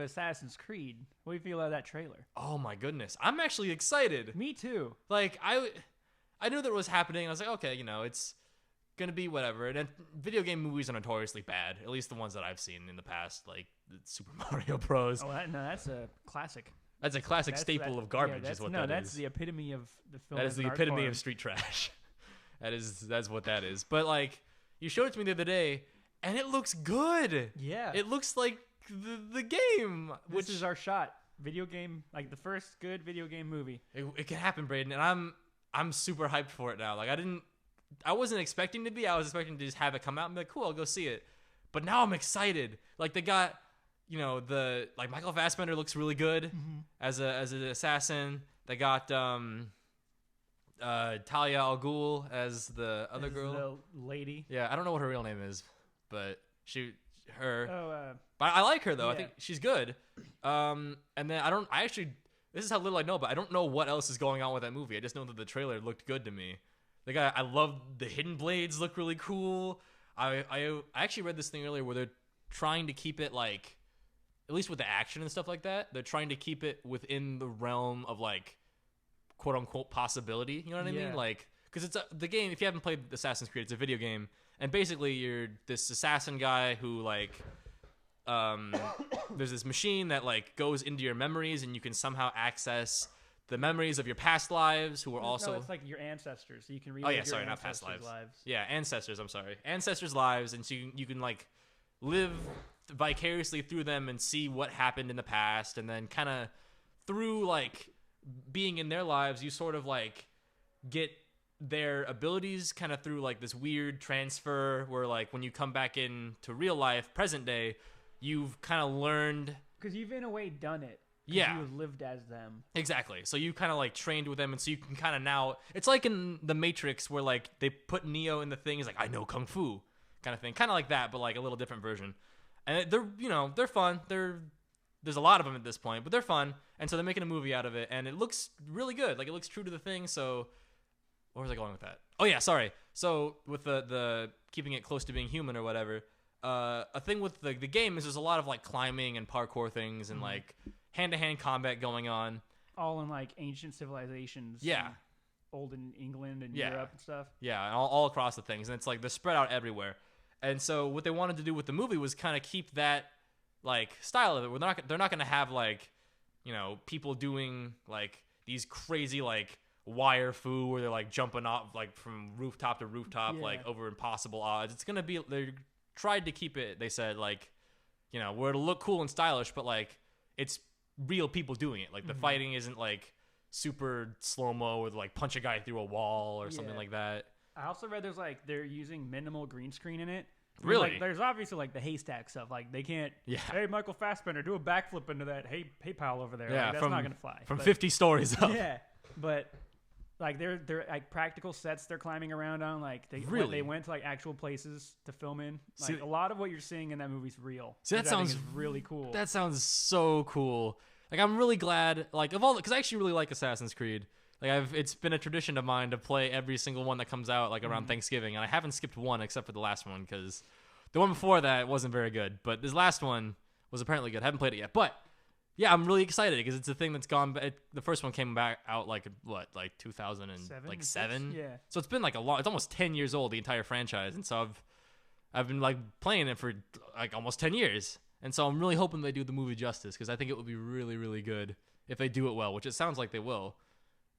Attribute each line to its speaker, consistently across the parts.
Speaker 1: Assassin's Creed, what do you feel about that trailer?
Speaker 2: Oh my goodness, I'm actually excited.
Speaker 1: Me too.
Speaker 2: Like I knew that it was happening. I was like, okay, it's gonna be whatever. And video game movies are notoriously bad, at least the ones that I've seen in the past, like the Super Mario Bros.
Speaker 1: Oh, that's a classic.
Speaker 2: That's a classic staple of garbage, is what that is.
Speaker 1: No, that's the epitome of the film.
Speaker 2: That is the epitome of street trash. That's what that is. But like, you showed it to me the other day, and it looks good.
Speaker 1: Yeah,
Speaker 2: it looks like the game.
Speaker 1: This is our shot. Video game, like the first good video game movie.
Speaker 2: It can happen, Brayden, and I'm super hyped for it now. Like I wasn't expecting to be. I was expecting to just have it come out and be like, cool, I'll go see it. But now I'm excited. Like they got, Michael Fassbender looks really good as an assassin. They got Talia al Ghul as the other girl,
Speaker 1: the lady.
Speaker 2: Yeah, I don't know what her real name is, but her.
Speaker 1: Oh,
Speaker 2: but I like her though.
Speaker 1: Yeah.
Speaker 2: I think she's good. And then this is how little I know, but I don't know what else is going on with that movie. I just know that the trailer looked good to me. I love the hidden blades, look really cool. I actually read this thing earlier where they're trying to keep it like, at least with the action and stuff like that, they're trying to keep it within the realm of like, quote unquote possibility. You know what I mean? Like, because it's the game. If you haven't played Assassin's Creed, it's a video game, and basically you're this assassin guy who like, there's this machine that like goes into your memories, and you can somehow access the memories of your past lives who were also...
Speaker 1: No, it's like your ancestors. So you can read
Speaker 2: not past lives. Yeah, ancestors, I'm sorry. Ancestors' lives, and so you can like live vicariously through them and see what happened in the past, and then kind of through like being in their lives, you sort of like get their abilities kind of through like this weird transfer where like when you come back into real life, present day, you've kind of learned...
Speaker 1: Because you've in a way done it.
Speaker 2: Yeah.
Speaker 1: You've lived as them.
Speaker 2: Exactly. So you kind of like trained with them, and so you can kind of now... It's like in The Matrix where like they put Neo in the thing. He's like, I know Kung Fu kind of thing. Kind of like that, but like a little different version. And they're fun. There's a lot of them at this point, but they're fun. And so they're making a movie out of it, and it looks really good. Like it looks true to the thing. So where was I going with that? Oh yeah, sorry. So with the keeping it close to being human or whatever, a thing with the game is there's a lot of like climbing and parkour things and like hand-to-hand combat going on.
Speaker 1: All in like ancient civilizations.
Speaker 2: Yeah.
Speaker 1: Olden England and Europe and stuff.
Speaker 2: Yeah, and all across the things. And it's like they're spread out everywhere. And so what they wanted to do with the movie was kind of keep that like style of it. They're not going to have like, people doing like these crazy like wire fu where they're like jumping off like from rooftop to rooftop like over impossible odds. It's going to be, they tried to keep it, they said like, where it'll look cool and stylish, but like it's real people doing it. Like the fighting isn't like super slow-mo or like punch a guy through a wall or something like that. I
Speaker 1: also read they're using minimal green screen in it.
Speaker 2: Really?
Speaker 1: Like, there's obviously like the haystack stuff. Like they can't. Yeah. Hey, Michael Fassbender, do a backflip into that hay pile over there.
Speaker 2: Yeah,
Speaker 1: like, that's not gonna fly.
Speaker 2: From 50 stories up.
Speaker 1: Yeah, but like they're like practical sets they're climbing around on. Like they went to like actual places to film in. Like a lot of what you're seeing in that movie's real.
Speaker 2: See, that sounds
Speaker 1: really cool.
Speaker 2: That sounds so cool. Like I'm really glad. Like of all, because I actually really like Assassin's Creed. Like it's been a tradition of mine to play every single one that comes out like around Thanksgiving, and I haven't skipped one except for the last one because the one before that wasn't very good. But this last one was apparently good. I haven't played it yet, but yeah, I'm really excited because it's a thing that's gone. The first one came back out like 2007.
Speaker 1: Yeah.
Speaker 2: So it's been like it's almost 10 years old, the entire franchise, and so I've been like playing it for like almost 10 years, and so I'm really hoping they do the movie justice because I think it would be really, really good if they do it well, which it sounds like they will.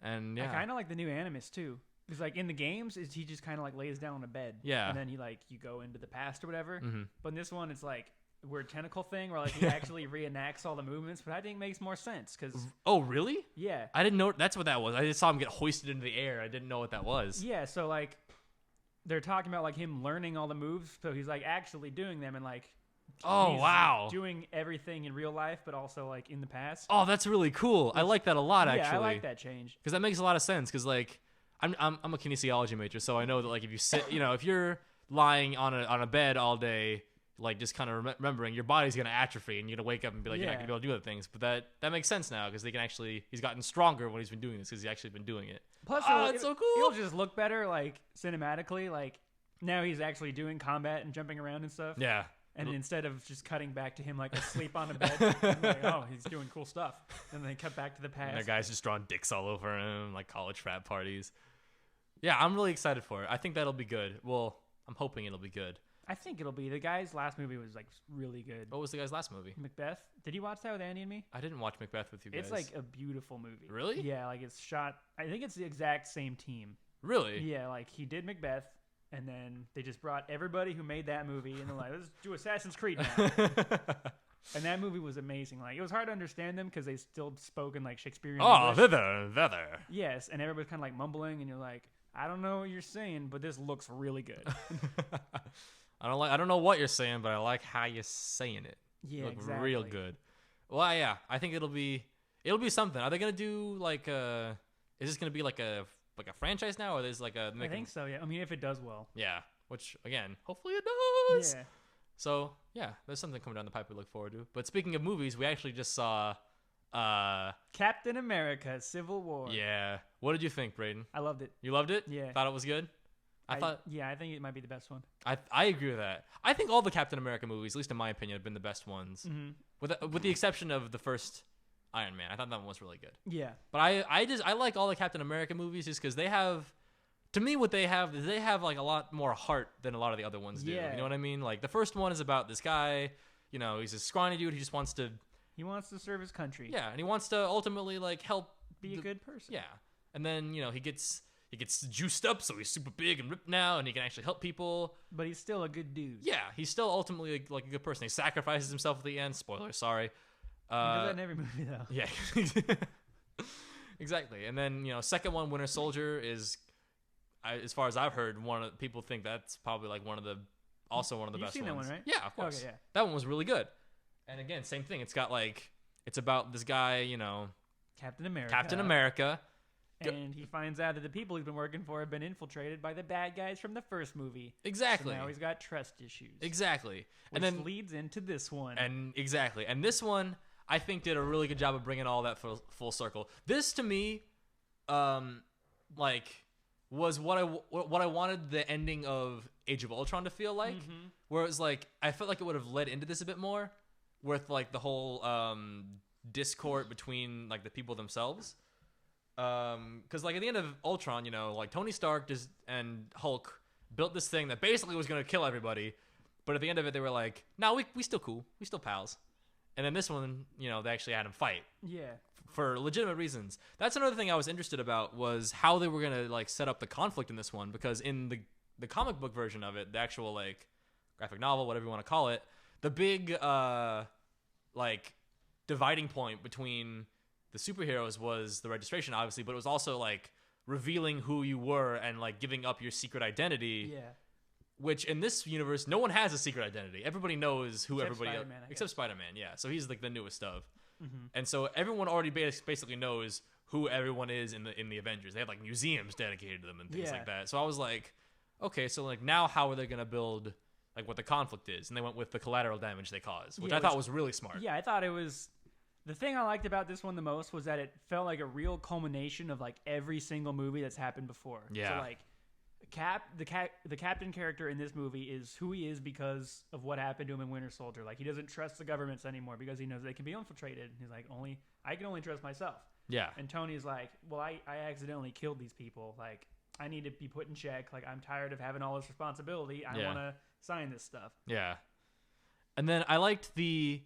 Speaker 2: And yeah,
Speaker 1: I kind of like the new Animus too. Because like in the games, he just kind of like lays down on a bed.
Speaker 2: Yeah.
Speaker 1: And then you go into the past or whatever. Mm-hmm. But in this one, it's like a weird tentacle thing where like he actually reenacts all the movements. But I think it makes more sense because.
Speaker 2: Oh really?
Speaker 1: Yeah.
Speaker 2: I didn't know that's what that was. I just saw him get hoisted into the air. I didn't know what that was.
Speaker 1: Yeah. So like, they're talking about like him learning all the moves. So he's like actually doing them and like.
Speaker 2: Oh wow!
Speaker 1: Doing everything in real life, but also like in the past.
Speaker 2: Oh, that's really cool. I like that a lot. Actually,
Speaker 1: yeah, I like that change
Speaker 2: because that makes a lot of sense. Because like, I'm a kinesiology major, so I know that like if you sit, if you're lying on a bed all day, like just kind of remembering, your body's gonna atrophy, and you're gonna wake up and be like, you're not gonna be able to do other things. But that makes sense now because he's gotten stronger when he's been doing this because he's actually been doing it.
Speaker 1: Plus, it's so cool. It'll just look better, like cinematically. Like now he's actually doing combat and jumping around and stuff.
Speaker 2: Yeah.
Speaker 1: And instead of just cutting back to him like asleep on a bed, I'm like, oh, he's doing cool stuff. And then they cut back to the past.
Speaker 2: And the guy's just drawing dicks all over him, like college frat parties. Yeah, I'm really excited for it. I think that'll be good. Well, I'm hoping it'll be good.
Speaker 1: I think it'll be. The guy's last movie was like really good.
Speaker 2: What was the guy's last movie?
Speaker 1: Macbeth. Did you watch that with Andy and me?
Speaker 2: I didn't watch Macbeth with you guys.
Speaker 1: It's like a beautiful movie.
Speaker 2: Really?
Speaker 1: Yeah, like it's shot. I think it's the exact same team.
Speaker 2: Really?
Speaker 1: Yeah, like he did Macbeth. And then they just brought everybody who made that movie, and they're like, let's do Assassin's Creed now. And that movie was amazing. Like, it was hard to understand them because they still spoke in, like, Shakespearean English.
Speaker 2: thither.
Speaker 1: Yes, and everybody's kind of, like, mumbling, and you're like, I don't know what you're saying, but this looks really good.
Speaker 2: I don't know what you're saying, but I like how you're saying it.
Speaker 1: Yeah,
Speaker 2: you look
Speaker 1: exactly.
Speaker 2: real good. Well, yeah, I think it'll be something. Are they gonna do like is this gonna be like a franchise now, or there's like a?
Speaker 1: I think so. Yeah, I mean, if it does well.
Speaker 2: Yeah, which again, hopefully it does.
Speaker 1: Yeah.
Speaker 2: So yeah, there's something coming down the pipe we look forward to. But speaking of movies, we actually just saw
Speaker 1: Captain America: Civil War.
Speaker 2: Yeah. What did you think, Brayden?
Speaker 1: I loved it.
Speaker 2: You loved it?
Speaker 1: Yeah.
Speaker 2: Thought it was good? I thought.
Speaker 1: Yeah, I think it might be the best one.
Speaker 2: I agree with that. I think all the Captain America movies, at least in my opinion, have been the best ones, with the exception of the first Iron Man. I thought that one was really good.
Speaker 1: Yeah.
Speaker 2: But I like all the Captain America movies just because they have, to me, what they have is they have like a lot more heart than a lot of the other ones do.
Speaker 1: Yeah.
Speaker 2: You know what I mean? Like the first one is about this guy. You know, he's a scrawny dude. He just wants to.
Speaker 1: He wants to serve his country.
Speaker 2: Yeah, and he wants to ultimately like help.
Speaker 1: Be a good person.
Speaker 2: Yeah, and then he gets juiced up, so he's super big and ripped now, and he can actually help people.
Speaker 1: But he's still a good dude.
Speaker 2: Yeah, he's still ultimately like a good person. He sacrifices himself at the end. Spoiler, sorry.
Speaker 1: He does that in every movie, though.
Speaker 2: Yeah, exactly. And then second one, Winter Soldier is, as far as I've heard, people think that's probably like one of the best ones.
Speaker 1: You've seen that one, right?
Speaker 2: Yeah, of course.
Speaker 1: Okay, yeah.
Speaker 2: That one was really good. And again, same thing. It's got like it's about this guy,
Speaker 1: Captain America.
Speaker 2: Captain America.
Speaker 1: And he finds out that the people he's been working for have been infiltrated by the bad guys from the first movie.
Speaker 2: Exactly.
Speaker 1: So now he's got trust issues.
Speaker 2: Exactly.
Speaker 1: Which then leads into this one.
Speaker 2: And exactly. And this one, I think, did a really good job of bringing all that full circle. This, to me, was what I wanted the ending of Age of Ultron to feel like. Mm-hmm. Where it was like, I felt like it would have led into this a bit more, with like the whole discord between like the people themselves. Because like at the end of Ultron, like Tony Stark and Hulk built this thing that basically was going to kill everybody, but at the end of it they were like, no, we still cool, we still pals. And then this one, they actually had him fight.
Speaker 1: Yeah.
Speaker 2: For legitimate reasons. That's another thing I was interested about, was how they were going to like set up the conflict in this one, because in the comic book version of it, the actual like graphic novel, whatever you want to call it, the big like dividing point between the superheroes was the registration, obviously, but it was also like revealing who you were and like giving up your secret identity.
Speaker 1: Yeah.
Speaker 2: Which in this universe, no one has a secret identity. Everybody knows who everybody is. Except Spider-Man, yeah. So he's like the newest of. Mm-hmm. And so everyone already basically knows who everyone is in the Avengers. They have like museums dedicated to them and things like that. So I was like, okay, so like now how are they going to build like what the conflict is? And they went with the collateral damage they cause, which I thought was really smart.
Speaker 1: Yeah, I thought it was. The thing I liked about this one the most was that it felt like a real culmination of like every single movie that's happened before.
Speaker 2: Yeah.
Speaker 1: So like the Captain character in this movie is who he is because of what happened to him in Winter Soldier. Like he doesn't trust the governments anymore because he knows they can be infiltrated. He's like, I can only trust myself.
Speaker 2: Yeah.
Speaker 1: And Tony's like, well, I accidentally killed these people. Like I need to be put in check. Like I'm tired of having all this responsibility. I want to sign this stuff.
Speaker 2: Yeah. And then I liked the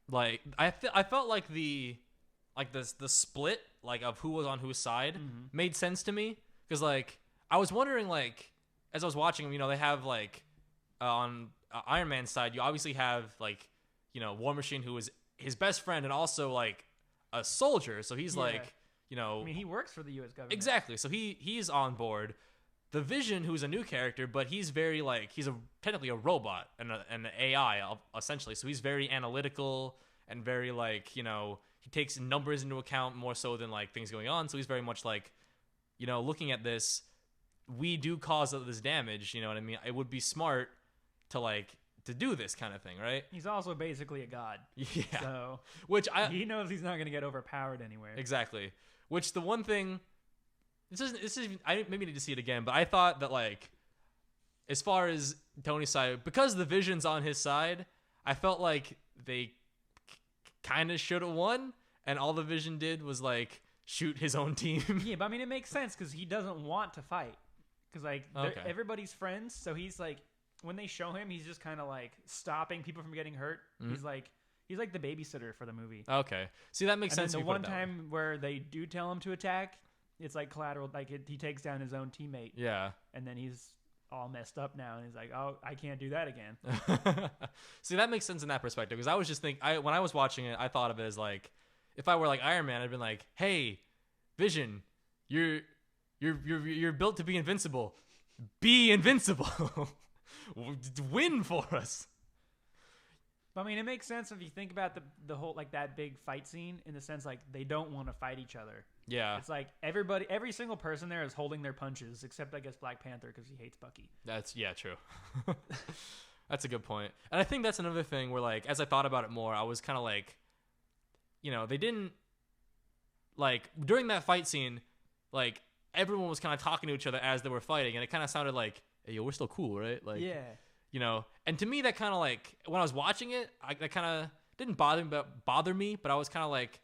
Speaker 2: like I felt like the split like of who was on whose side made sense to me, because like I was wondering, like as I was watching them, they have like on Iron Man's side, you obviously have like War Machine, who is his best friend and also like a soldier, so he's like I
Speaker 1: mean, he works for the U.S. government.
Speaker 2: Exactly, so he's on board. The Vision, who's a new character, but he's very like he's technically a robot and an AI essentially. So he's very analytical and very like he takes numbers into account more so than like things going on. So he's very much like looking at this, we do cause this damage. You know what I mean? It would be smart to do this kind of thing, right?
Speaker 1: He's also basically a god.
Speaker 2: Yeah.
Speaker 1: So
Speaker 2: he
Speaker 1: knows he's not going to get overpowered anywhere.
Speaker 2: Exactly. Which the one thing. This is I maybe need to see it again, but I thought that like as far as Tony's side, because the Vision's on his side, I felt like they kind of should have won, and all the Vision did was like shoot his own team.
Speaker 1: Yeah, but I mean, it makes sense because he doesn't want to fight. Because like everybody's friends, so he's like, when they show him, he's just kind of like stopping people from getting hurt. Mm-hmm. He's like the babysitter for the movie.
Speaker 2: Okay, see, that makes sense.
Speaker 1: And the one time where they do tell him to attack, it's like collateral. Like he takes down his own teammate.
Speaker 2: Yeah,
Speaker 1: and then he's all messed up now, and he's like, "Oh, I can't do that again."
Speaker 2: See, that makes sense in that perspective, because I was just thinking, when I was watching it, I thought of it as like, if I were like Iron Man, I'd been like, "Hey, Vision, you're built to be invincible. Be invincible. Win for us."
Speaker 1: I mean, it makes sense if you think about the whole like that big fight scene, in the sense like they don't want to fight each other.
Speaker 2: Yeah,
Speaker 1: it's like every single person there is holding their punches, except I guess Black Panther because he hates Bucky.
Speaker 2: True. That's a good point. And I think that's another thing where, like, as I thought about it more, I was kind of like, they didn't, like, during that fight scene, like, everyone was kind of talking to each other as they were fighting, and it kind of sounded like, "Hey, yo, we're still cool, right?" Like, yeah. And to me, that kind of, like, when I was watching it, that kind of didn't bother me, but I was kind of like,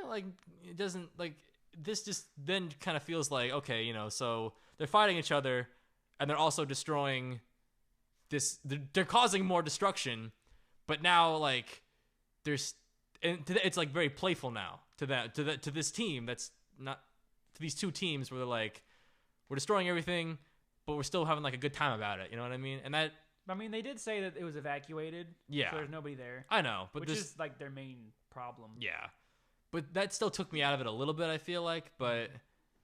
Speaker 2: like, it doesn't, like, this just then kind of feels like, okay, so they're fighting each other, and they're also destroying this, they're causing more destruction, but now, like, it's like very playful now to this team that's not, to these two teams where they're like, we're destroying everything, but we're still having like a good time about it. You know what I mean? And that,
Speaker 1: I mean, they did say that it was evacuated.
Speaker 2: Yeah.
Speaker 1: So there's nobody there.
Speaker 2: I know, but
Speaker 1: which is like their main problem.
Speaker 2: Yeah. But that still took me out of it a little bit, I feel like. But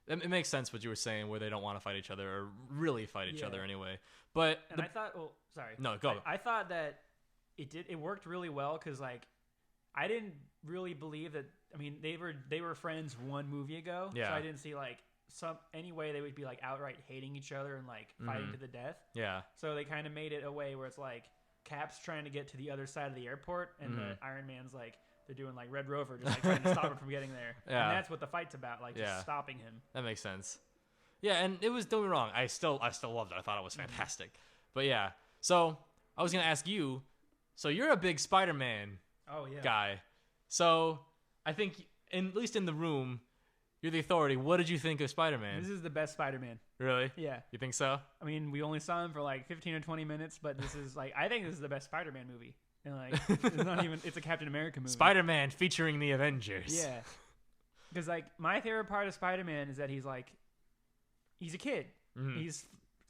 Speaker 2: it makes sense what you were saying, where they don't want to fight each other, or really fight each other anyway. But
Speaker 1: I thought, sorry.
Speaker 2: No, go.
Speaker 1: I thought that it worked really well, because like I didn't really believe that. I mean, they were friends one movie ago, so I didn't see like any way they would be like outright hating each other and like fighting to the death.
Speaker 2: Yeah. So
Speaker 1: they kind of made it a way where it's like Cap's trying to get to the other side of the airport, and the Iron Man's like, they're doing like Red Rover, just like trying to stop him from getting there. Yeah. And that's what the fight's about, like just stopping him.
Speaker 2: That makes sense. Yeah, and it was, don't get me wrong, I still loved it. I thought it was fantastic. But yeah, so I was gonna ask you. So you're a big Spider-Man guy. So I think, at least in the room, you're the authority. What did you think of Spider-Man?
Speaker 1: This is the best Spider-Man.
Speaker 2: Really?
Speaker 1: Yeah.
Speaker 2: You think so?
Speaker 1: I mean, we only saw him for like 15 or 20 minutes, but this is like, I think this is the best Spider-Man movie. And like, it's a Captain America movie.
Speaker 2: Spider-Man featuring the Avengers.
Speaker 1: Yeah. Because like, my favorite part of Spider-Man is that he's a kid. Mm-hmm.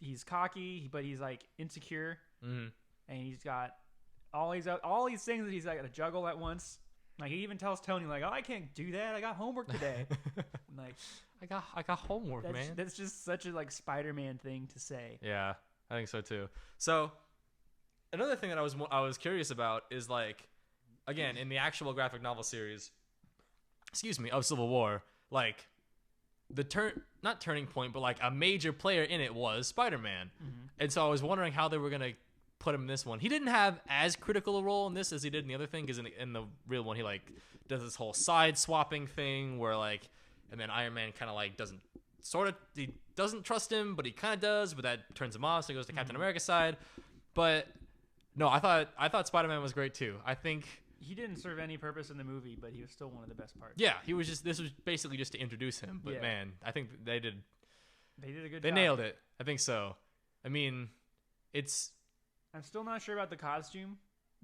Speaker 1: He's cocky, but he's like insecure. Mm-hmm. And he's got all these things that he's like to juggle at once. Like, he even tells Tony, like, "Oh, I can't do that. I got homework today." Like,
Speaker 2: I got homework, man.
Speaker 1: That's just such a like Spider-Man thing to say.
Speaker 2: Yeah, I think so too. So another thing that I was curious about is, like, again, in the actual graphic novel series, of Civil War, like, not turning point, but like a major player in it was Spider-Man. Mm-hmm. And so I was wondering how they were gonna put him in this one. He didn't have as critical a role in this as he did in the other thing, because in the real one, he like does this whole side swapping thing where like, and then Iron Man kind of like he doesn't trust him, but he kind of does, but that turns him off, so he goes to Captain America's side. But no, I thought Spider-Man was great too. I think
Speaker 1: he didn't serve any purpose in the movie, but he was still one of the best parts.
Speaker 2: Yeah, this was basically just to introduce him. But man, I think they did
Speaker 1: a good job.
Speaker 2: They nailed it. I think so. I mean,
Speaker 1: I'm still not sure about the costume.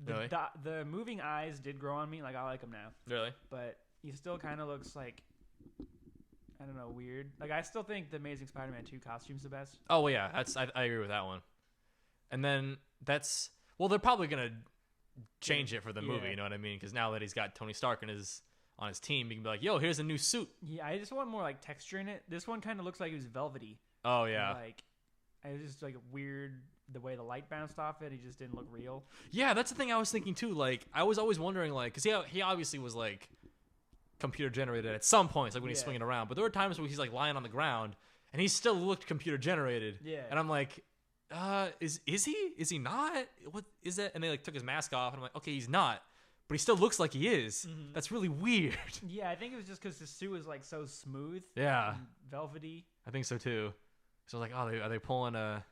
Speaker 2: Really?
Speaker 1: The moving eyes did grow on me. Like, I like him now.
Speaker 2: Really?
Speaker 1: But he still kind of looks like, I don't know, weird. Like, I still think the Amazing Spider-Man 2 costume's the best.
Speaker 2: Oh, well, yeah. I agree with that one. And then they're probably going to change it for the movie, you know what I mean? Because now that he's got Tony Stark on his team, he can be like, "Yo, here's a new suit."
Speaker 1: Yeah, I just want more like texture in it. This one kind of looks like it was velvety.
Speaker 2: Oh, yeah.
Speaker 1: And, like, it was just like weird. The way the light bounced off it, he just didn't look real.
Speaker 2: Yeah, that's the thing I was thinking too. Like, I was always wondering, like, because he obviously was like computer generated at some points, like when he's swinging around. But there were times where he's like lying on the ground and he still looked computer generated.
Speaker 1: Yeah.
Speaker 2: And I'm like, is he? Is he not? What is that? And they like took his mask off, and I'm like, okay, he's not, but he still looks like he is. Mm-hmm. That's really weird.
Speaker 1: Yeah, I think it was just because his suit was like so smooth.
Speaker 2: Yeah.
Speaker 1: And velvety.
Speaker 2: I think so too. So I was like, oh, are they pulling a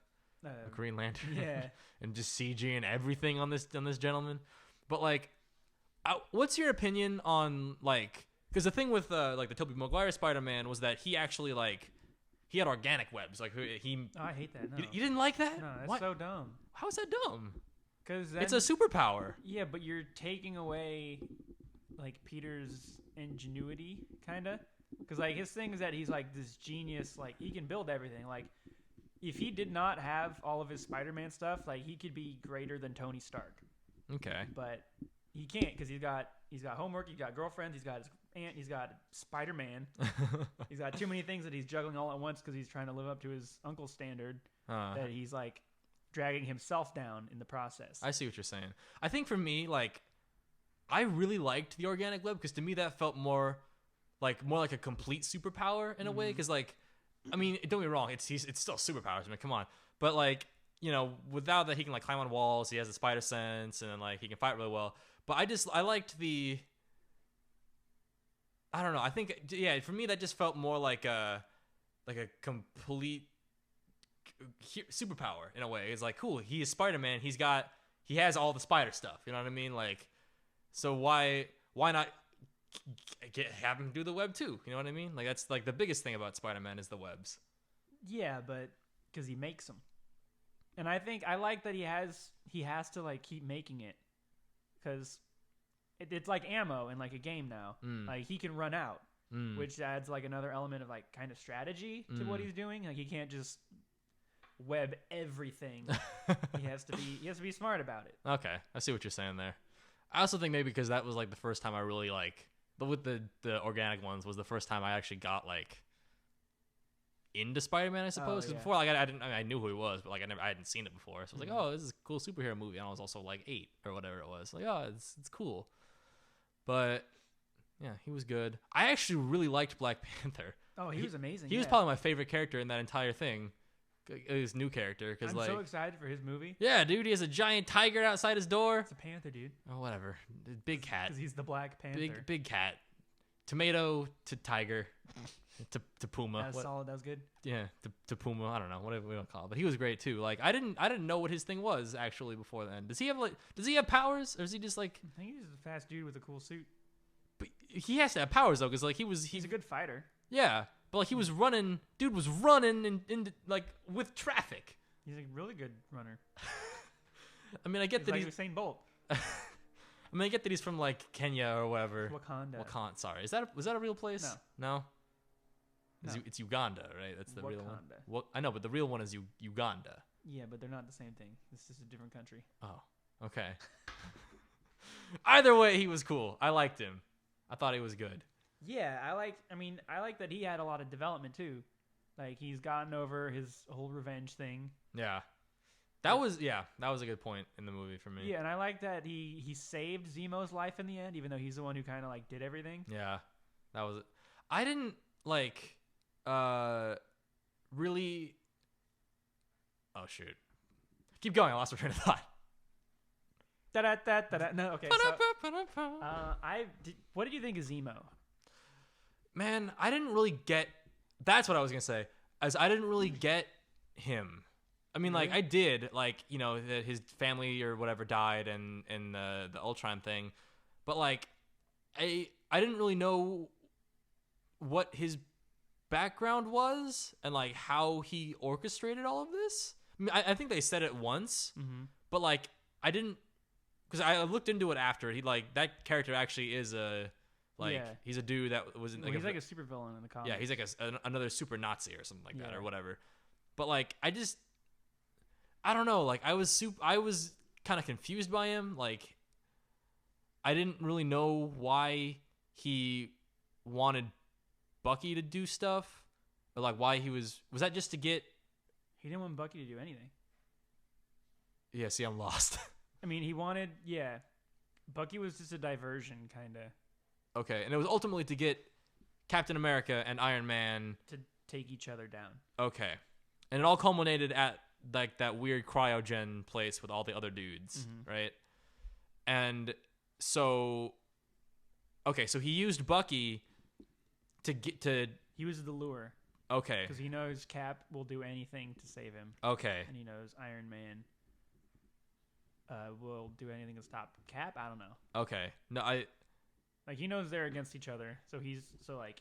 Speaker 2: Green Lantern.
Speaker 1: Yeah.
Speaker 2: And just CG and everything on this gentleman. But like, what's your opinion on like? Because the thing with like the Tobey Maguire Spider-Man was that he actually like he had organic webs. Like he.
Speaker 1: Oh, I hate that. No.
Speaker 2: You didn't like that?
Speaker 1: No, that's
Speaker 2: what?
Speaker 1: so dumb.
Speaker 2: How is that dumb?
Speaker 1: Because
Speaker 2: it's a superpower.
Speaker 1: Yeah, but you're taking away like Peter's ingenuity, kind of. Because like his thing is that he's like this genius. Like he can build everything. Like if he did not have all of his Spider-Man stuff, like he could be greater than Tony Stark.
Speaker 2: Okay.
Speaker 1: But he can't because he's got homework, he's got girlfriends, he's got his aunt, he's got Spider-Man. He's got too many things that he's juggling all at once because he's trying to live up to his uncle's standard. That he's like dragging himself down in the process.
Speaker 2: I see what you're saying. I think for me, like, I really liked the organic web because to me that felt more like a complete superpower in a way. Because like, I mean, don't get me wrong, it's still superpowers. I mean, come on, but like. You know, without that, he can like climb on walls. He has the spider sense, and then like he can fight really well. But I liked the. I don't know. I think for me that just felt more like a complete superpower in a way. It's like cool. He is Spider-Man. He has all the spider stuff. You know what I mean? Like, so why not have him do the web too? You know what I mean? Like that's like the biggest thing about Spider-Man is the webs.
Speaker 1: Yeah, but because he makes them. And I think I like that he has to like keep making it because it's like ammo in like a game now. Like he can run out, which adds like another element of like kind of strategy to what he's doing. Like he can't just web everything. he has to be smart about it.
Speaker 2: Okay, I see what you're saying there. I also think maybe because that was like the first time I really like with the organic ones was the first time I actually got like into Spider-Man, I suppose. Because before, like I knew who he was, but like I hadn't seen it before. So I was like, oh, this is a cool superhero movie. And I was also like 8 or whatever it was. Like, oh, it's cool. But yeah, he was good. I actually really liked Black Panther.
Speaker 1: Oh, he was amazing.
Speaker 2: He was probably my favorite character in that entire thing. His new character, because
Speaker 1: I'm
Speaker 2: like
Speaker 1: so excited for his movie.
Speaker 2: Yeah, dude, he has a giant tiger outside his door.
Speaker 1: It's a panther, dude.
Speaker 2: Oh, whatever. Big cat.
Speaker 1: Because he's the Black Panther.
Speaker 2: Big cat. Tomato to tiger. To Puma.
Speaker 1: That was solid. That was good.
Speaker 2: Yeah, to Puma. I don't know, whatever we don't call it. But he was great too. Like I didn't know what his thing was actually before then. Does he have powers, or is he just like?
Speaker 1: I think he's just a fast dude with a cool suit.
Speaker 2: But he has to have powers though, because like he's
Speaker 1: a good fighter.
Speaker 2: Yeah, but like he was running. Dude was running in like with traffic.
Speaker 1: He's a really good runner.
Speaker 2: I mean, I get that
Speaker 1: he's Usain Bolt.
Speaker 2: I mean, I get that he's from like Kenya or whatever.
Speaker 1: Wakanda.
Speaker 2: Sorry, was that a real place?
Speaker 1: No.
Speaker 2: It's Uganda, right? That's the
Speaker 1: Wakanda.
Speaker 2: real one. I know, but the real one is Uganda.
Speaker 1: Yeah, but they're not the same thing. This is a different country.
Speaker 2: Oh, okay. Either way, he was cool. I liked him. I thought he was good.
Speaker 1: Yeah, I like that he had a lot of development too. Like he's gotten over his whole revenge thing.
Speaker 2: Yeah. That was a good point in the movie for me.
Speaker 1: Yeah, and I like that he saved Zemo's life in the end, even though he's the one who kind of like did everything.
Speaker 2: Yeah, that was it. I didn't like really. Oh shoot! Keep going. I lost my train of thought.
Speaker 1: No, okay. So, what did you think of Zemo?
Speaker 2: Man, I didn't really get. That's what I was gonna say. As I didn't really get him. I mean, like I did, like that his family or whatever died and the Ultron thing, but like I didn't really know what his background was and like how he orchestrated all of this. I mean, I think they said it once, but like I didn't, because I looked into it after. He like that character actually is he's a dude that was
Speaker 1: he's like a supervillain in the comics.
Speaker 2: Yeah, he's like another super Nazi or something like that or whatever. But like I don't know. Like I was kind of confused by him. Like I didn't really know why he wanted Bucky to do stuff, or like why he was that just to get?
Speaker 1: He didn't want Bucky to do anything.
Speaker 2: Yeah, see, I'm lost.
Speaker 1: I mean, he wanted Bucky was just a diversion, kind of.
Speaker 2: Okay, and it was ultimately to get Captain America and Iron Man
Speaker 1: to take each other down.
Speaker 2: Okay, and it all culminated at like that weird cryogen place with all the other dudes, right? And so, okay, so he used Bucky to get to.
Speaker 1: He was the lure.
Speaker 2: Okay.
Speaker 1: because he knows Cap will do anything to save him,
Speaker 2: Okay.
Speaker 1: and he knows Iron Man will do anything to stop Cap. I don't know.
Speaker 2: Okay. No,
Speaker 1: Like he knows they're against each other, so like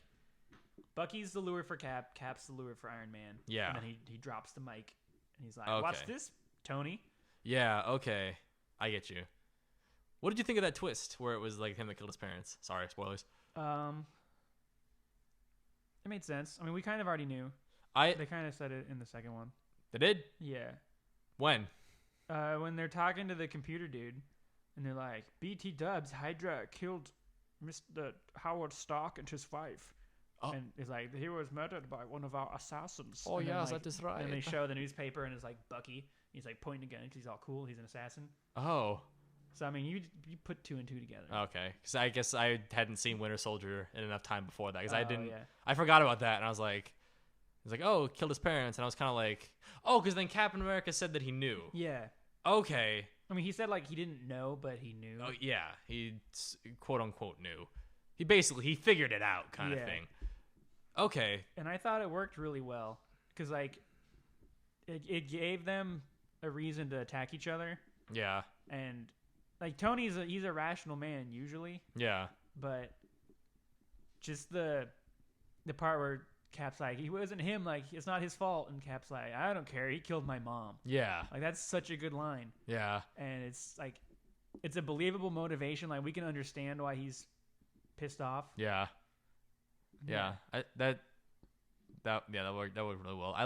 Speaker 1: Bucky's the lure for Cap, Cap's the lure for Iron Man.
Speaker 2: Yeah.
Speaker 1: And then he drops the mic and he's like,
Speaker 2: Okay.
Speaker 1: "Watch this, Tony."
Speaker 2: Yeah. Okay. I get you. What did you think of that twist where it was like him that killed his parents? Sorry, spoilers.
Speaker 1: It made sense. I mean, we kind of already knew.
Speaker 2: They
Speaker 1: They kind of said it in the second one.
Speaker 2: did?
Speaker 1: Yeah.
Speaker 2: When?
Speaker 1: When they're talking to the computer dude, and they're like, "BT Dubs, Hydra killed Mr. Howard Stark and his wife."
Speaker 2: Oh.
Speaker 1: And it's like, he was murdered by one of our assassins.
Speaker 2: Oh,
Speaker 1: And then,
Speaker 2: yes,
Speaker 1: like,
Speaker 2: that is right.
Speaker 1: And they show the newspaper, and it's like Bucky. He's like pointing a gun because he's all cool. He's an assassin.
Speaker 2: Oh.
Speaker 1: So I mean, you put two and two together.
Speaker 2: Okay. Because I guess I hadn't seen Winter Soldier in enough time before that. Because I didn't.
Speaker 1: Yeah.
Speaker 2: I forgot about that, and I was like, oh, killed his parents, and I was kind of like, oh, because then Captain America said that he knew.
Speaker 1: Yeah.
Speaker 2: Okay.
Speaker 1: I mean, he said like he didn't know, but he knew.
Speaker 2: Oh yeah, he quote unquote knew. He figured it out, kind of
Speaker 1: Yeah.
Speaker 2: thing. Okay.
Speaker 1: And I thought it worked really well because like it gave them a reason to attack each other,
Speaker 2: Yeah.
Speaker 1: and like Tony's he's a rational man usually,
Speaker 2: Yeah.
Speaker 1: but just the part where Cap's like, he wasn't him, like it's not his fault, and Cap's like, I don't care, he killed my mom.
Speaker 2: Yeah.
Speaker 1: Like that's such a good line,
Speaker 2: Yeah.
Speaker 1: and it's like it's a believable motivation. Like we can understand why he's pissed off.
Speaker 2: Yeah. Yeah. That worked really well. I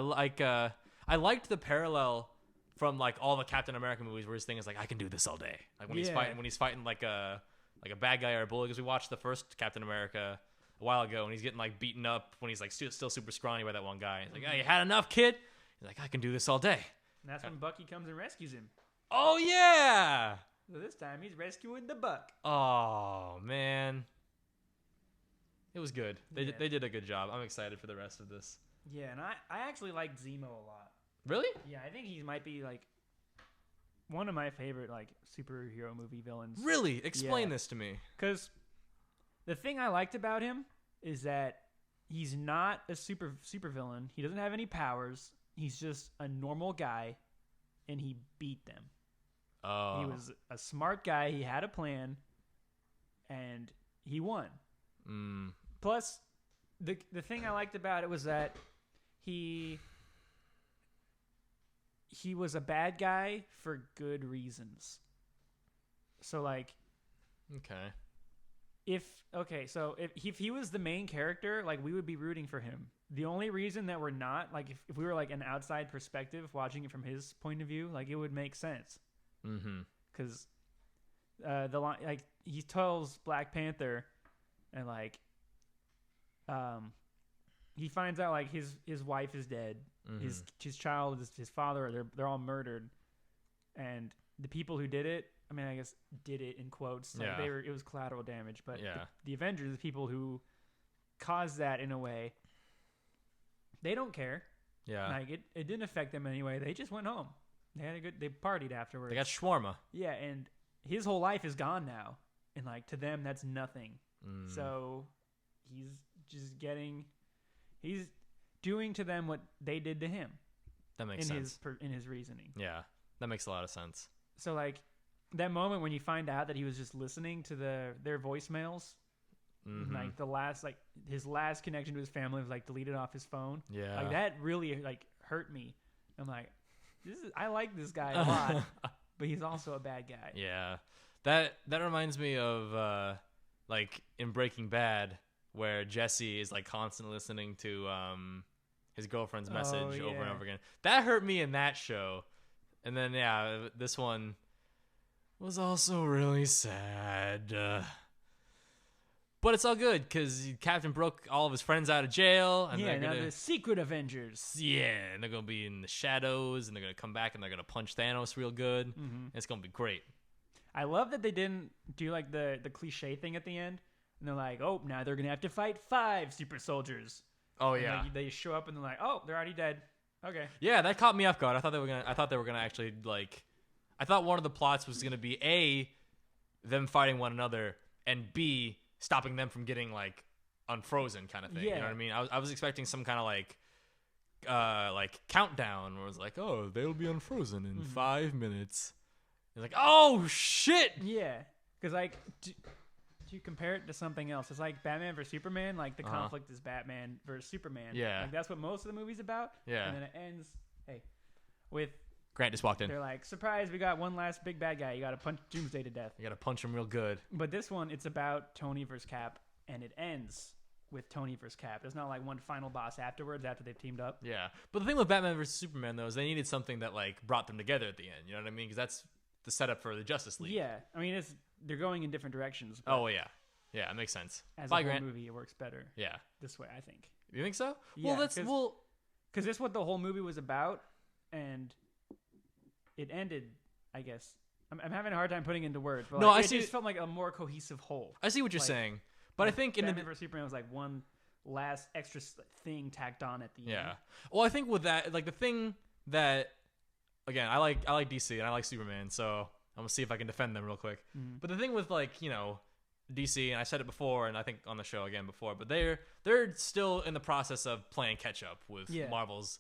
Speaker 2: liked the parallel from like all the Captain America movies where his thing is like, I can do this all day. Like when he's fighting like a bad guy or a bully, because we watched the first Captain America a while ago, and he's getting like beaten up when he's like still super scrawny by that one guy. He's like, "Oh, you had enough, kid?" He's like, "I can do this all day."
Speaker 1: And that's when Bucky comes and rescues him.
Speaker 2: Oh yeah.
Speaker 1: So this time he's rescuing the Buck.
Speaker 2: Oh man. It was good. They
Speaker 1: Yeah.
Speaker 2: did a good job. I'm excited for the rest of this.
Speaker 1: Yeah, and I actually liked Zemo a lot.
Speaker 2: Really?
Speaker 1: Yeah, I think he might be like one of my favorite like superhero movie villains.
Speaker 2: Really? Explain
Speaker 1: Yeah.
Speaker 2: this to me.
Speaker 1: Because the thing I liked about him is that he's not a super villain. He doesn't have any powers. He's just a normal guy, and he beat them.
Speaker 2: Oh.
Speaker 1: He was a smart guy. He had a plan, and he won.
Speaker 2: Mm.
Speaker 1: Plus, the thing I liked about it was that he was a bad guy for good reasons. So like,
Speaker 2: Okay.
Speaker 1: if he was the main character, like we would be rooting for him. The only reason that we're not, like if we were like an outside perspective watching it from his point of view, like it would make sense.
Speaker 2: Mm-hmm.
Speaker 1: Because the line, like he tells Black Panther, and like he finds out like his wife is dead,
Speaker 2: Mm-hmm.
Speaker 1: his child, his father, they're all murdered, and the people who did it, I mean, I guess did it in quotes, like
Speaker 2: Yeah.
Speaker 1: it was collateral damage, but
Speaker 2: Yeah.
Speaker 1: the Avengers, the people who caused that in a way, they don't care.
Speaker 2: Yeah.
Speaker 1: Like it didn't affect them anyway. They just went home. They partied afterwards.
Speaker 2: They got shawarma.
Speaker 1: Yeah, and his whole life is gone now, and like to them that's nothing.
Speaker 2: Mm.
Speaker 1: So he's doing to them what they did to him
Speaker 2: That makes sense.
Speaker 1: in his reasoning.
Speaker 2: Yeah. That makes a lot of sense.
Speaker 1: So like that moment when you find out that he was just listening to their voicemails,
Speaker 2: Mm-hmm.
Speaker 1: like his last connection to his family was like deleted off his phone.
Speaker 2: Yeah.
Speaker 1: Like that really like hurt me. I'm like, I like this guy a lot, but he's also a bad guy.
Speaker 2: Yeah. That reminds me of like in Breaking Bad, where Jesse is like constantly listening to his girlfriend's message over and
Speaker 1: yeah.
Speaker 2: over again. That hurt me in that show. And then this one was also really sad. But it's all good because Captain broke all of his friends out of jail, and
Speaker 1: Yeah,
Speaker 2: they're
Speaker 1: now
Speaker 2: gonna
Speaker 1: the Secret Avengers.
Speaker 2: and they're gonna be in the shadows, and they're gonna come back, and they're gonna punch Thanos real good.
Speaker 1: Mm-hmm.
Speaker 2: It's gonna be great.
Speaker 1: I love that they didn't do like the cliche thing at the end, and they're like, oh, now they're gonna have to fight 5 super soldiers.
Speaker 2: Oh
Speaker 1: And,
Speaker 2: yeah,
Speaker 1: like, they show up and they're like, oh, they're already dead. Okay.
Speaker 2: yeah, that caught me off guard. I thought they were gonna actually like. I thought one of the plots was gonna be A, them fighting one another, and B, stopping them from getting like unfrozen kind of thing. You know
Speaker 1: Yeah.
Speaker 2: what I mean? I was expecting some kind of like countdown where it's like, oh, they'll be unfrozen in 5 minutes. It's like, oh shit.
Speaker 1: Yeah, because like, do you compare it to something else? It's like Batman versus Superman. Like the conflict is Batman versus Superman.
Speaker 2: Yeah,
Speaker 1: like that's what most of the movie's about.
Speaker 2: Yeah,
Speaker 1: and then it ends, with
Speaker 2: Grant just walked in.
Speaker 1: They're like, surprise, we got one last big bad guy. You got to punch Doomsday to death.
Speaker 2: You got to punch him real good.
Speaker 1: But this one, it's about Tony versus Cap, and it ends with Tony versus Cap. It's not like one final boss afterwards after they've teamed up.
Speaker 2: Yeah, but the thing with Batman versus Superman though is they needed something that like brought them together at the end. You know what I mean? Because that's the setup for the Justice League.
Speaker 1: Yeah, I mean they're going in different directions.
Speaker 2: Oh yeah, it makes sense.
Speaker 1: As a whole movie, it works better.
Speaker 2: Yeah,
Speaker 1: this way I think.
Speaker 2: You think so?
Speaker 1: Yeah,
Speaker 2: well,
Speaker 1: because this is what the whole movie was about, and it ended. I guess I'm having a hard time putting into words. But
Speaker 2: no,
Speaker 1: like,
Speaker 2: I see.
Speaker 1: It just felt like a more cohesive whole.
Speaker 2: I see what you're saying, but I think
Speaker 1: Batman vs Superman was like one last extra thing tacked on at the end.
Speaker 2: Yeah. Well, I think with that, like the thing that, again, I like DC and I like Superman, so I'm gonna see if I can defend them real quick.
Speaker 1: Mm-hmm.
Speaker 2: But the thing with like DC, and I said it before, and I think on the show again before, but they're still in the process of playing catch up with Marvel's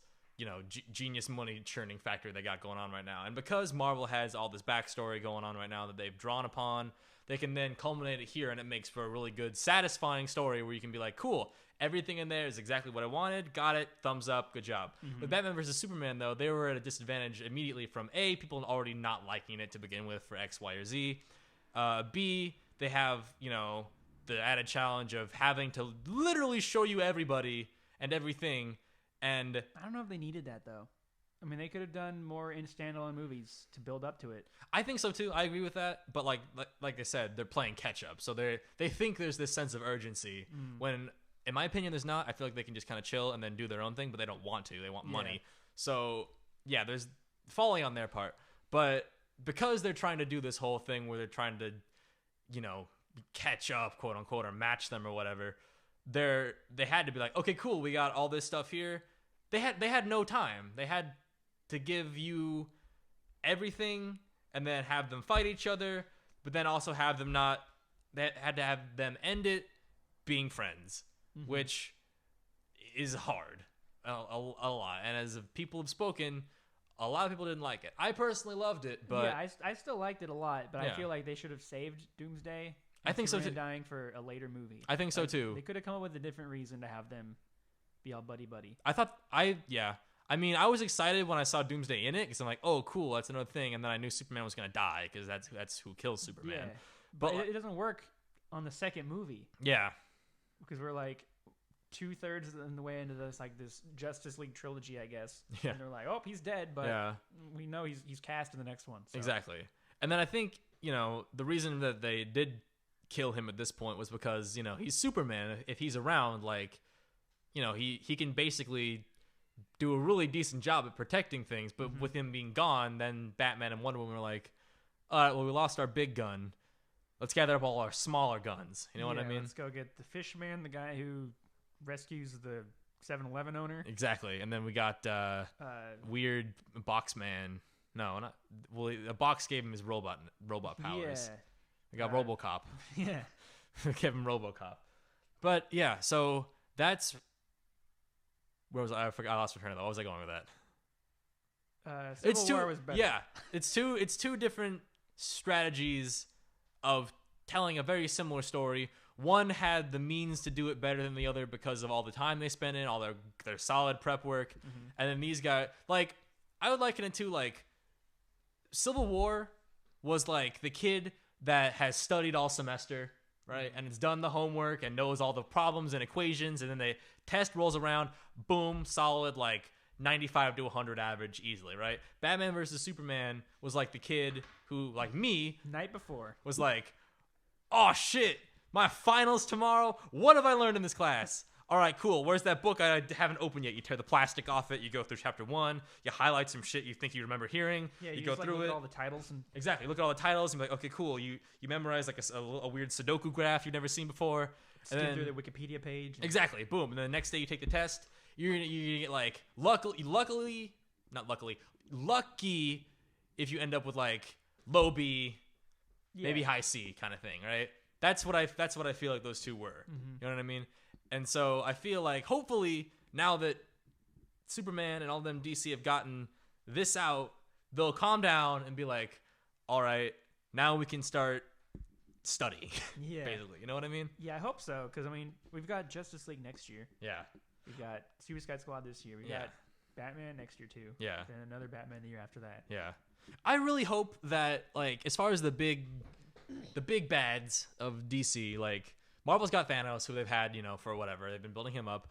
Speaker 2: genius money churning factory they got going on right now. And because Marvel has all this backstory going on right now that they've drawn upon, they can then culminate it here, and it makes for a really good, satisfying story where you can be like, cool, everything in there is exactly what I wanted. Got it. Thumbs up. Good job. Mm-hmm. With Batman versus Superman, though, they were at a disadvantage immediately from A, people already not liking it to begin with for X, Y, or Z. B, they have, the added challenge of having to literally show you everybody and everything. And
Speaker 1: I don't know if they needed that, though. I mean, they could have done more in standalone movies to build up to it.
Speaker 2: I think so too. I agree with that. But like I said, they're playing catch up, so they think there's this sense of urgency when, in my opinion, there's not. I feel like they can just kind of chill and then do their own thing, but they don't want to. They want money. So yeah, there's folly on their part. But because they're trying to do this whole thing where they're trying to, catch up, quote unquote, or match them or whatever, they had to be like, okay, cool, we got all this stuff here. They had no time. They had to give you everything and then have them fight each other, but then also have them not. They had to have them end it being friends, which is hard a lot. And as people have spoken, a lot of people didn't like it. I personally loved it, but
Speaker 1: yeah, I still liked it a lot. But I feel like they should have saved Doomsday.
Speaker 2: I think so too.
Speaker 1: Dying for a later movie.
Speaker 2: I think so too.
Speaker 1: They could have come up with a different reason to have them be all buddy.
Speaker 2: I mean, I was excited when I saw Doomsday in it because I'm like, oh, cool, that's another thing. And then I knew Superman was gonna die because that's who kills Superman.
Speaker 1: Yeah, but it doesn't work on the second movie.
Speaker 2: Yeah,
Speaker 1: because we're like 2/3 in the way into this Justice League trilogy, I guess.
Speaker 2: Yeah,
Speaker 1: and they're like, oh, he's dead, but we know he's cast in the next one. So.
Speaker 2: Exactly. And then I think the reason that they did kill him at this point was because he's Superman. If he's around, he can basically do a really decent job at protecting things, but with him being gone, then Batman and Wonder Woman were like, all right, well, we lost our big gun. Let's gather up all our smaller guns. You know what I mean?
Speaker 1: Let's go get the Fishman, the guy who rescues the 7-Eleven owner.
Speaker 2: Exactly. And then we got weird box man. No, not. Well, a box gave him his robot powers. Yeah. We got RoboCop.
Speaker 1: Yeah.
Speaker 2: Give him RoboCop. But yeah, so that's. Where was I? I forgot. I lost my train of thought. What was I going with that?
Speaker 1: Civil War was better.
Speaker 2: Yeah, it's two different strategies of telling a very similar story. One had the means to do it better than the other because of all the time they spent in, all their solid prep work, and then these guys, I would liken it to Civil War was like the kid that has studied all semester, right, and has done the homework and knows all the problems and equations, and then the test rolls around, boom, solid 95 to 100 average easily, right? Batman versus Superman was like the kid who, like me,
Speaker 1: night before,
Speaker 2: was like, oh shit, my finals tomorrow. What have I learned in this class? All right, cool. Where's that book I haven't opened yet? You tear the plastic off it. You go through chapter 1. You highlight some shit you think you remember hearing.
Speaker 1: Yeah, you
Speaker 2: go
Speaker 1: just,
Speaker 2: through
Speaker 1: look
Speaker 2: it.
Speaker 1: At all the titles and
Speaker 2: exactly. Look at all the titles and be like, okay, cool. You memorize a weird Sudoku graph you've never seen before.
Speaker 1: Skim through the Wikipedia page.
Speaker 2: Exactly. Boom. And then the next day you take the test. You're gonna get lucky if you end up with low B, maybe high C kind of thing, right? That's what I feel like those two were. You know what I mean? And so I feel like hopefully now that Superman and all of them DC have gotten this out, they'll calm down and be like, all right, now we can start studying.
Speaker 1: Yeah.
Speaker 2: Basically, you know what I mean?
Speaker 1: Yeah, I hope so. Because, I mean, we've got Justice League next year.
Speaker 2: Yeah.
Speaker 1: We've got Suicide Squad this year. We've got Batman next year, too.
Speaker 2: Yeah.
Speaker 1: Then another Batman the year after that.
Speaker 2: Yeah. I really hope that, like, as far as the big bads of DC, like, Marvel's got Thanos, who they've had, you know, for whatever. They've been building him up.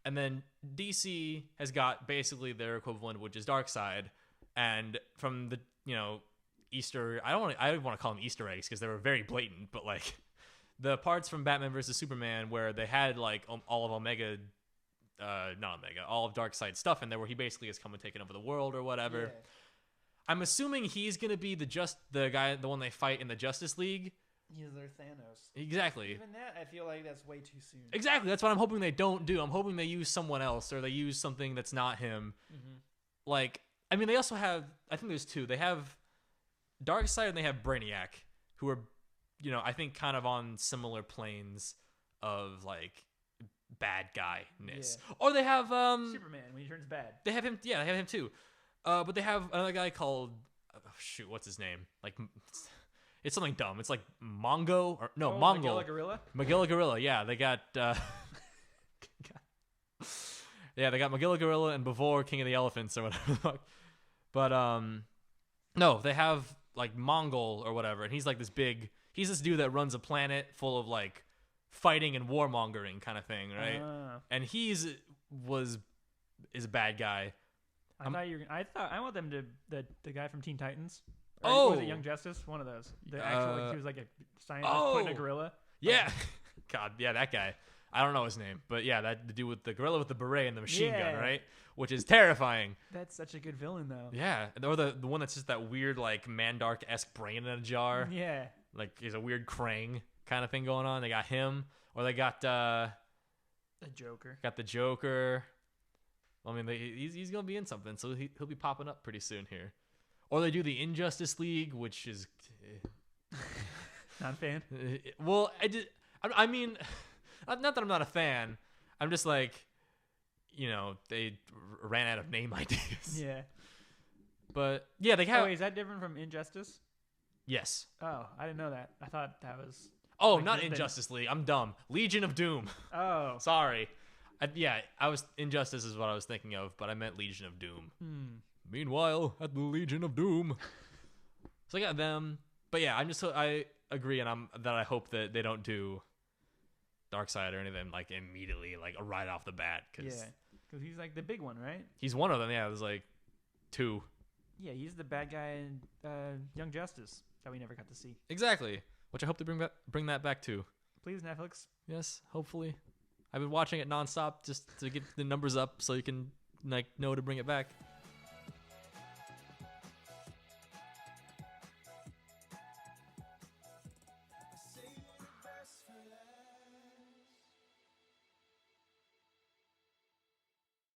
Speaker 2: And then DC has got basically their equivalent, which is Darkseid. And from the, you know, I don't want to call them Easter eggs because they were very blatant, but, like, the parts from Batman versus Superman where they had, like, all of all of Darkseid stuff in there where he basically has come and taken over the world or whatever.
Speaker 1: Yeah.
Speaker 2: I'm assuming he's gonna be the one they fight in the Justice League.
Speaker 1: He's their Thanos.
Speaker 2: Exactly.
Speaker 1: Even that, I feel like that's way too soon.
Speaker 2: Exactly. That's what I'm hoping they don't do. I'm hoping they use someone else or they use something that's not him.
Speaker 1: Mm-hmm.
Speaker 2: Like, I mean, they also have. I think there's two. They have Darkseid and they have Brainiac, who are, you know, I think kind of on similar planes of like bad guy-ness.
Speaker 1: Yeah.
Speaker 2: Or they have
Speaker 1: Superman when he turns bad.
Speaker 2: They have him. Yeah, they have him too. But they have another guy called what's his name? Like, it's something dumb. It's like Mongo or no Mongol.
Speaker 1: Magilla Gorilla.
Speaker 2: Magilla Gorilla. Yeah, they got. Yeah, they got Magilla Gorilla and before King of the Elephants or whatever the fuck. But no, they have like Mongol or whatever, and he's like this big. He's this dude that runs a planet full of like fighting and warmongering kind of thing, right? And is a bad guy.
Speaker 1: I want them to the guy from Teen Titans.
Speaker 2: Oh,
Speaker 1: was it Young Justice? One of those. The actual he was like a scientist putting a gorilla.
Speaker 2: Yeah, God, yeah, that guy. I don't know his name, but yeah, the dude with the gorilla with the beret and the machine gun, right? Which is terrifying.
Speaker 1: That's such a good villain, though.
Speaker 2: Yeah, or the one that's just that weird like Mandark-esque brain in a jar.
Speaker 1: Yeah,
Speaker 2: like he's a weird Krang kind of thing going on. They got him, or they got the
Speaker 1: Joker.
Speaker 2: Got the Joker. I mean, he's gonna be in something, so he'll be popping up pretty soon here. Or they do the Injustice League, which is
Speaker 1: not a fan.
Speaker 2: Well, I mean, not that I'm not a fan. I'm just like, you know, they ran out of name ideas.
Speaker 1: Yeah.
Speaker 2: But yeah, they have.
Speaker 1: Oh, wait, is that different from Injustice?
Speaker 2: Yes.
Speaker 1: Oh, I didn't know that. I thought that was.
Speaker 2: Oh, like not Injustice League. I'm dumb. Legion of Doom.
Speaker 1: Oh.
Speaker 2: Sorry. I was Injustice is what I was thinking of, but I meant Legion of Doom. Meanwhile, at the Legion of Doom. So I got them, but yeah, I agree, and I hope that they don't do Darkseid or anything like immediately, like right off the bat, because
Speaker 1: he's like the big one, right?
Speaker 2: He's one of them. Yeah, there's like two.
Speaker 1: Yeah, he's the bad guy in Young Justice that we never got to see.
Speaker 2: Exactly, which I hope to bring that back too.
Speaker 1: Please, Netflix.
Speaker 2: Yes, hopefully. I've been watching it nonstop just to get the numbers up so you can like know to bring it back.